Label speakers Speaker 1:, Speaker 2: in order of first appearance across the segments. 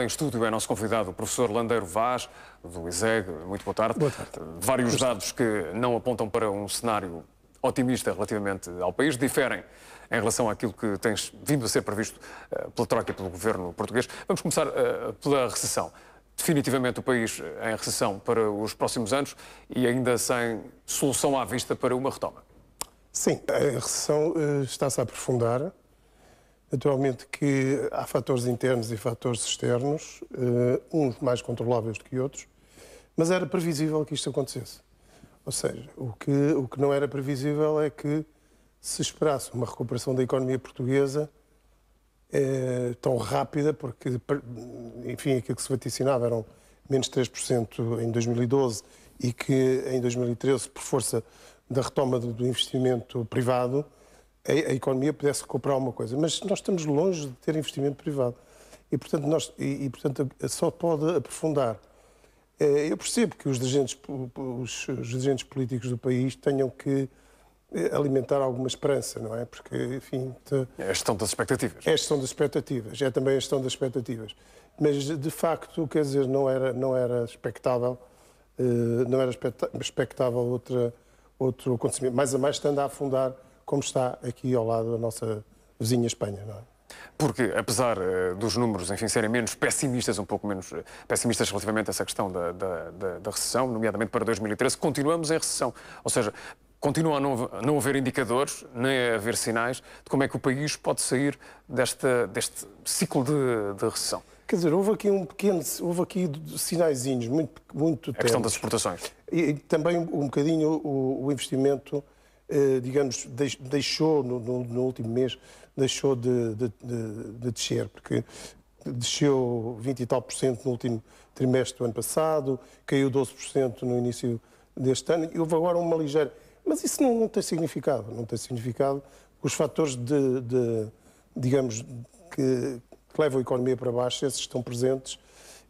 Speaker 1: Em estúdio é nosso convidado o professor Landeiro Vaz, do ISEG. Muito boa tarde.
Speaker 2: Boa tarde.
Speaker 1: Vários dados que não apontam para um cenário otimista relativamente ao país, diferem em relação àquilo que tem vindo a ser previsto pela Troika e pelo governo português. Vamos começar pela recessão. Definitivamente o país em recessão para os próximos anos e ainda sem solução à vista para uma retoma.
Speaker 2: Sim, a recessão está-se a aprofundar. Naturalmente que há fatores internos e fatores externos, uns mais controláveis do que outros, mas era previsível que isto acontecesse. Ou seja, o que não era previsível é que se esperasse uma recuperação da economia portuguesa tão rápida, porque, enfim, aquilo que se vaticinava eram menos 3% em 2012 e que em 2013, por força da retoma do investimento privado, a economia pudesse recuperar alguma coisa. Mas nós estamos longe de ter investimento privado. E, portanto, só pode aprofundar. Eu percebo que os dirigentes políticos do país tenham que alimentar alguma esperança, não é? Porque, enfim...
Speaker 1: É a gestão das expectativas.
Speaker 2: É a gestão das expectativas. É também a gestão das expectativas. Mas, de facto, quer dizer, não era expectável outro acontecimento. Mais a mais estando a afundar, como está aqui ao lado da nossa vizinha Espanha, não é?
Speaker 1: Porque, apesar dos números, enfim, serem menos pessimistas, um pouco menos pessimistas relativamente a essa questão da recessão, nomeadamente para 2013, continuamos em recessão. Ou seja, continua a não haver indicadores, nem a haver sinais de como é que o país pode sair deste ciclo de recessão.
Speaker 2: Quer dizer, houve aqui sinaizinhos muito
Speaker 1: A questão das exportações.
Speaker 2: E também um bocadinho o investimento, digamos, deixou, no último mês, deixou de descer, porque desceu 20 e tal % no último trimestre do ano passado, caiu 12% no início deste ano, e houve agora uma ligeira... Mas isso não tem significado, não tem significado. Os fatores digamos, que levam a economia para baixo, esses estão presentes,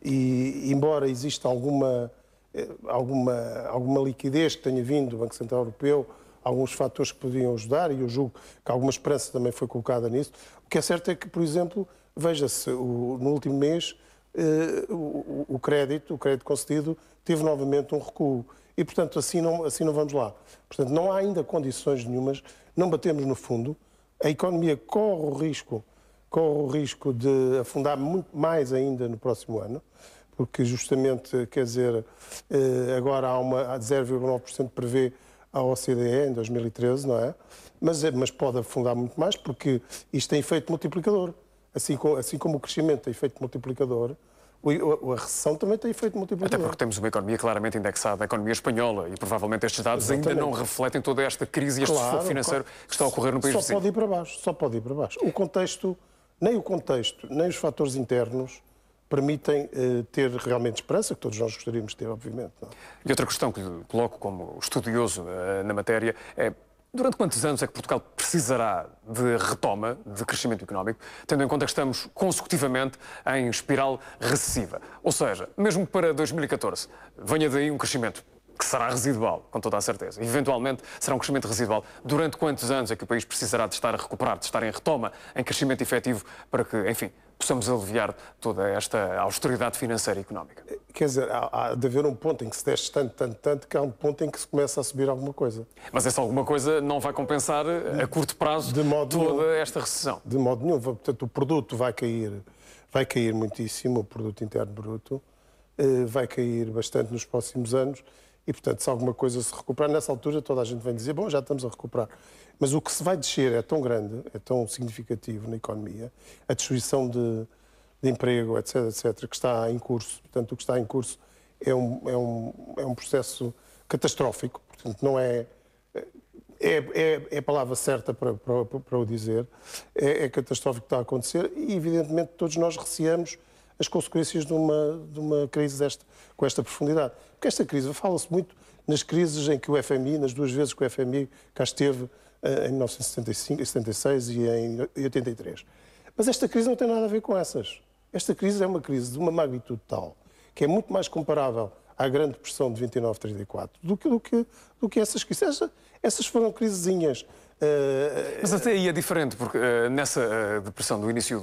Speaker 2: e embora exista alguma liquidez que tenha vindo do Banco Central Europeu, alguns fatores que podiam ajudar, e eu julgo que alguma esperança também foi colocada nisso. O que é certo é que, por exemplo, veja-se, no último mês, o crédito concedido teve novamente um recuo. E, portanto, assim não vamos lá. Portanto, não há ainda condições nenhumas, não batemos no fundo, a economia corre o risco de afundar muito mais ainda no próximo ano, porque justamente, quer dizer, agora há 0,9% prevê a OCDE em 2013, não é? Mas pode afundar muito mais, porque isto tem efeito multiplicador. Assim como o crescimento tem efeito multiplicador, a recessão também tem efeito multiplicador.
Speaker 1: Até porque temos uma economia claramente indexada à economia espanhola e provavelmente estes dados ainda não refletem toda esta crise e este esforço financeiro que está a ocorrer no país vizinho.
Speaker 2: Só pode ir para baixo. Nem o contexto, nem os fatores internos permitem ter realmente esperança, que todos nós gostaríamos de ter, obviamente. Não?
Speaker 1: E outra questão que lhe coloco como estudioso na matéria é: durante quantos anos é que Portugal precisará de retoma, de crescimento económico, tendo em conta que estamos consecutivamente em espiral recessiva? Ou seja, mesmo para 2014, venha daí um crescimento que será residual, com toda a certeza. Eventualmente será um crescimento residual. Durante quantos anos é que o país precisará de estar a recuperar, de estar em retoma, em crescimento efetivo, para que, enfim, possamos aliviar toda esta austeridade financeira e económica?
Speaker 2: Quer dizer, há de haver um ponto em que se desce tanto, que há um ponto em que se começa a subir alguma coisa.
Speaker 1: Mas essa alguma coisa não vai compensar a curto prazo toda esta recessão?
Speaker 2: De modo nenhum. Portanto, o produto vai cair muitíssimo, o produto interno bruto, vai cair bastante nos próximos anos. E, portanto, se alguma coisa se recuperar, nessa altura toda a gente vem dizer, bom, já estamos a recuperar. Mas o que se vai descer é tão grande, é tão significativo na economia, a destruição de emprego, etc., que está em curso. Portanto, o que está em curso é um processo catastrófico. Portanto, não é a palavra certa para o dizer. É catastrófico que está a acontecer e, evidentemente, todos nós receamos as consequências de uma crise com esta profundidade. Porque esta crise, fala-se muito nas crises em que o FMI, nas duas vezes que o FMI cá esteve, em 1975, 76 e em 83. Mas esta crise não tem nada a ver com essas. Esta crise é uma crise de uma magnitude tal que é muito mais comparável à Grande Depressão de 29-34 do que essas crises. Essas foram crisezinhas.
Speaker 1: Mas até aí é diferente, porque nessa depressão do início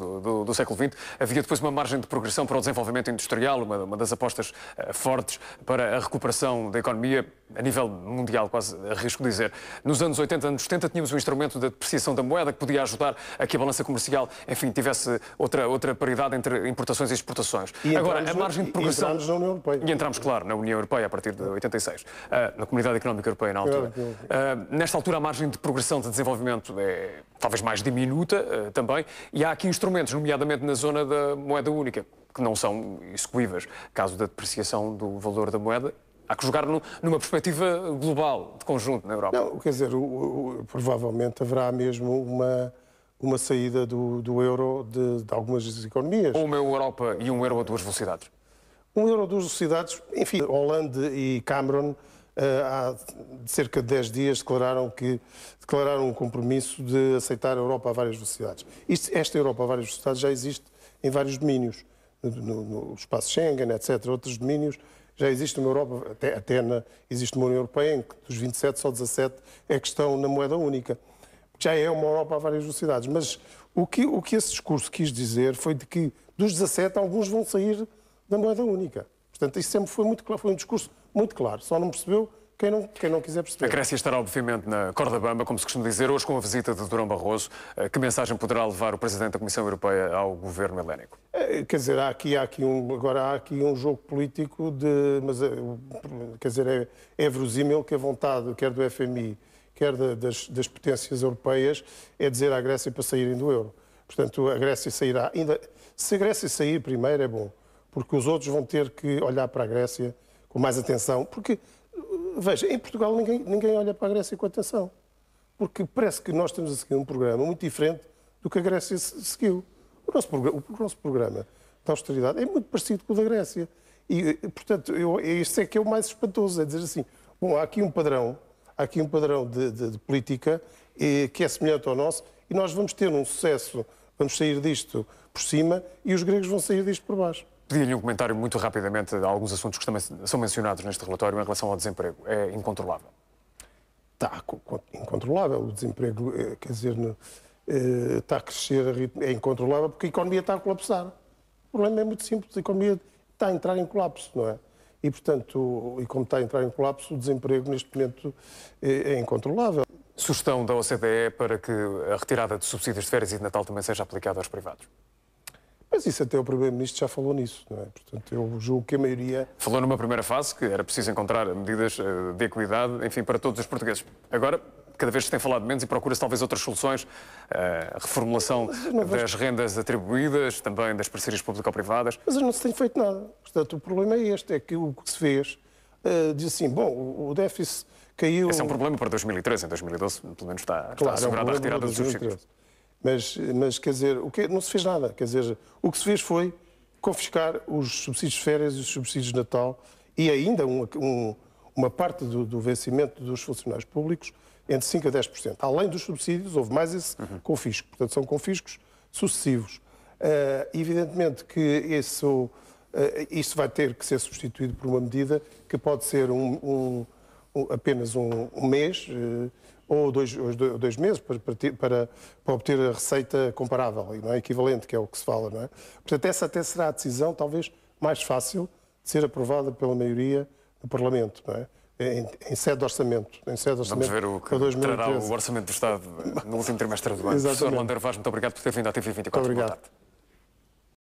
Speaker 1: do século XX havia depois uma margem de progressão para o desenvolvimento industrial, uma das apostas fortes para a recuperação da economia a nível mundial, quase arrisco dizer. Nos anos 80, anos 70, tínhamos um instrumento da depreciação da moeda que podia ajudar a que a balança comercial, enfim, tivesse outra paridade entre importações e exportações. Agora, a margem de progressão...
Speaker 2: E entramos na União Europeia.
Speaker 1: E entramos, claro, na União Europeia a partir de 86, na Comunidade Económica Europeia na altura. Nesta altura, a margem de progressão de desenvolvimento é talvez mais diminuta também, e há aqui instrumentos, nomeadamente na zona da moeda única, que não são execuíveis. Caso da depreciação do valor da moeda, há que jogar numa perspectiva global, de conjunto, na Europa.
Speaker 2: Não, quer dizer, provavelmente haverá mesmo uma saída do euro de algumas economias.
Speaker 1: Ou uma Europa e um euro a duas velocidades.
Speaker 2: Um euro a duas velocidades, enfim, Hollande e Cameron há cerca de 10 dias declararam um compromisso de aceitar a Europa a várias velocidades. Esta Europa a várias velocidades já existe em vários domínios, no espaço Schengen, etc. Outros domínios já existe uma Europa, existe uma União Europeia em que dos 27 só 17 é que estão na moeda única. Já é uma Europa a várias velocidades. Mas o que esse discurso quis dizer foi de que dos 17 alguns vão sair da moeda única. Portanto, isso sempre foi muito claro, foi um discurso muito claro. Só não percebeu quem não quiser perceber.
Speaker 1: A Grécia estará, obviamente, na corda bamba, como se costuma dizer, hoje com a visita de Durão Barroso. Que mensagem poderá levar o Presidente da Comissão Europeia ao governo helénico?
Speaker 2: Quer dizer, agora há aqui um jogo político mas quer dizer, é verosímil que a vontade, quer do FMI, quer das potências europeias, é dizer à Grécia para saírem do euro. Portanto, a Grécia sairá. Se a Grécia sair primeiro é bom, porque os outros vão ter que olhar para a Grécia com mais atenção, porque, veja, em Portugal ninguém olha para a Grécia com atenção, porque parece que nós estamos a seguir um programa muito diferente do que a Grécia seguiu. O nosso programa de austeridade é muito parecido com o da Grécia. E, portanto, isso é que é o mais espantoso, é dizer assim, bom, há aqui um padrão de política que é semelhante ao nosso e nós vamos ter um sucesso, vamos sair disto por cima e os gregos vão sair disto por baixo.
Speaker 1: Pedi-lhe um comentário muito rapidamente a alguns assuntos que também são mencionados neste relatório em relação ao desemprego. É incontrolável.
Speaker 2: Está incontrolável. O desemprego, quer dizer, está a crescer a ritmo. É incontrolável porque a economia está a colapsar. O problema é muito simples. A economia está a entrar em colapso, não é? E, portanto, como está a entrar em colapso, o desemprego neste momento é incontrolável.
Speaker 1: Sugestão da OCDE para que a retirada de subsídios de férias e de Natal também seja aplicada aos privados.
Speaker 2: Mas isso até o Primeiro-Ministro já falou nisso, não é? Portanto, eu julgo que a maioria...
Speaker 1: Falou numa primeira fase que era preciso encontrar medidas de equidade, enfim, para todos os portugueses. Agora, cada vez se tem falado menos e procura-se talvez outras soluções, a reformulação das rendas atribuídas, também das parcerias público-privadas.
Speaker 2: Mas não se tem feito nada. Portanto, o problema é este, é que o que se fez diz assim, bom, o déficit caiu...
Speaker 1: Esse é um problema para 2013, em 2012, pelo menos está assegurada a retirada dos subsídios.
Speaker 2: Mas, quer dizer, não se fez nada. Quer dizer, o que se fez foi confiscar os subsídios de férias e os subsídios de Natal e ainda uma parte do vencimento dos funcionários públicos entre 5% a 10%. Além dos subsídios, houve mais esse confisco. Portanto, são confiscos sucessivos. Evidentemente que isso vai ter que ser substituído por uma medida que pode ser apenas um mês ou dois meses para obter a receita comparável e não é equivalente, que é o que se fala, não é? Portanto, essa até será a decisão talvez mais fácil de ser aprovada pela maioria do Parlamento, não é? Em sede de orçamento.
Speaker 1: Vamos ver o que trará o Orçamento do Estado no último trimestre do ano. Professor Landeiro Vaz, muito obrigado por ter vindo à TV24.
Speaker 2: Muito obrigado.